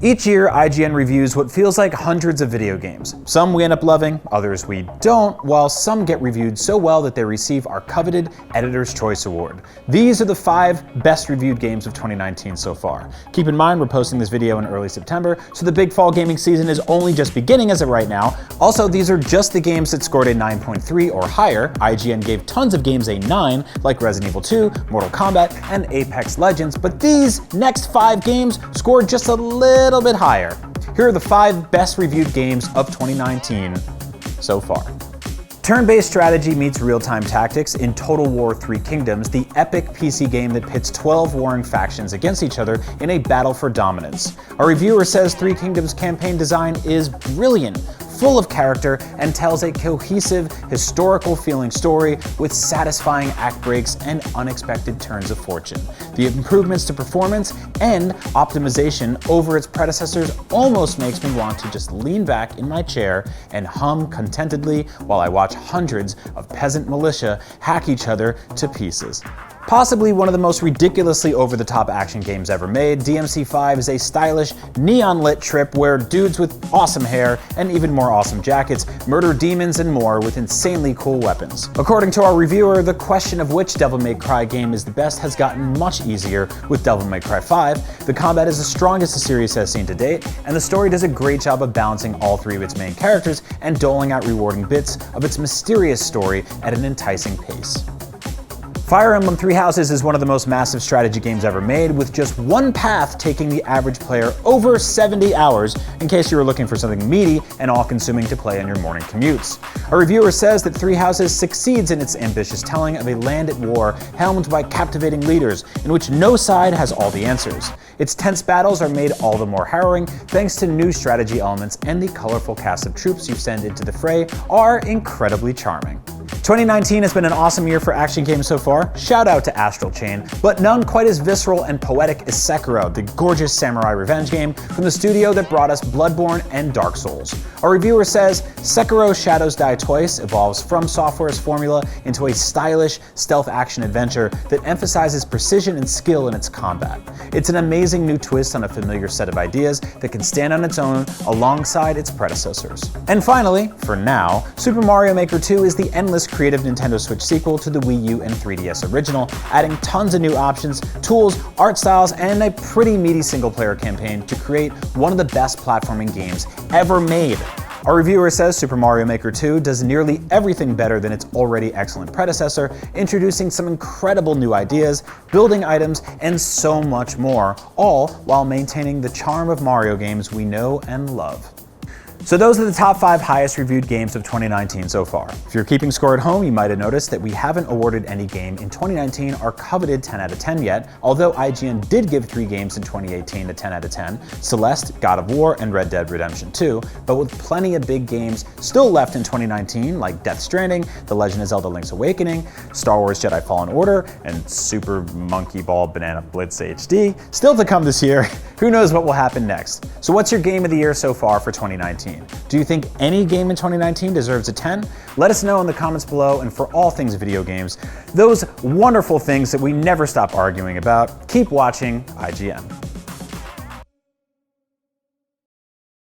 Each year, IGN reviews what feels like hundreds of video games. Some we end up loving, others we don't, while some get reviewed so well that they receive our coveted Editor's Choice Award. These are the 5 best reviewed games of 2019 so far. Keep in mind, we're posting this video in early September, so the big fall gaming season is only just beginning as of right now. Also, these are just the games that scored a 9.3 or higher. IGN gave tons of games a 9, like Resident Evil 2, Mortal Kombat, and Apex Legends, but these next 5 games scored just a little bit higher. Here are the 5 best reviewed games of 2019 so far. Turn-based strategy meets real-time tactics in Total War 3 Kingdoms, the epic PC game that pits 12 warring factions against each other in a battle for dominance. Our reviewer says 3 Kingdoms campaign design is brilliant, full of character, and tells a cohesive, historical-feeling story with satisfying act breaks and unexpected turns of fortune. The improvements to performance and optimization over its predecessors almost makes me want to just lean back in my chair and hum contentedly while I watch hundreds of peasant militia hack each other to pieces. Possibly one of the most ridiculously over-the-top action games ever made, DMC5 is a stylish, neon-lit trip where dudes with awesome hair and even more awesome jackets murder demons and more with insanely cool weapons. According to our reviewer, the question of which Devil May Cry game is the best has gotten much easier with Devil May Cry 5. The combat is the strongest the series has seen to date, and the story does a great job of balancing all 3 of its main characters and doling out rewarding bits of its mysterious story at an enticing pace. Fire Emblem Three Houses is one of the most massive strategy games ever made, with just one path taking the average player over 70 hours, in case you were looking for something meaty and all-consuming to play on your morning commutes. A reviewer says that Three Houses succeeds in its ambitious telling of a land at war helmed by captivating leaders, in which no side has all the answers. Its tense battles are made all the more harrowing thanks to new strategy elements, and the colorful cast of troops you send into the fray are incredibly charming. 2019 has been an awesome year for action games so far. Shout out to Astral Chain, but none quite as visceral and poetic as Sakura, the gorgeous samurai revenge game from the studio that brought us Bloodborne and Dark Souls. Our reviewer says, Sekiro Shadows Die Twice evolves from Software's formula into a stylish stealth action adventure that emphasizes precision and skill in its combat. It's an amazing new twist on a familiar set of ideas that can stand on its own alongside its predecessors. And finally, for now, Super Mario Maker 2 is the endless creative Nintendo Switch sequel to the Wii U and 3DS original, adding tons of new options, tools, art styles, and a pretty meaty single-player campaign to create one of the best platforming games ever made. Our reviewer says Super Mario Maker 2 does nearly everything better than its already excellent predecessor, introducing some incredible new ideas, building items, and so much more, all while maintaining the charm of Mario games we know and love. So those are the top 5 highest reviewed games of 2019 so far. If you're keeping score at home, you might have noticed that we haven't awarded any game in 2019 our coveted 10 out of 10 yet, although IGN did give 3 games in 2018 a 10 out of 10, Celeste, God of War, and Red Dead Redemption 2, but with plenty of big games still left in 2019 like Death Stranding, The Legend of Zelda Link's Awakening, Star Wars Jedi Fallen Order, and Super Monkey Ball Banana Blitz HD, still to come this year. Who knows what will happen next? So what's your game of the year so far for 2019? Do you think any game in 2019 deserves a 10? Let us know in the comments below, and for all things video games, those wonderful things that we never stop arguing about, keep watching IGN.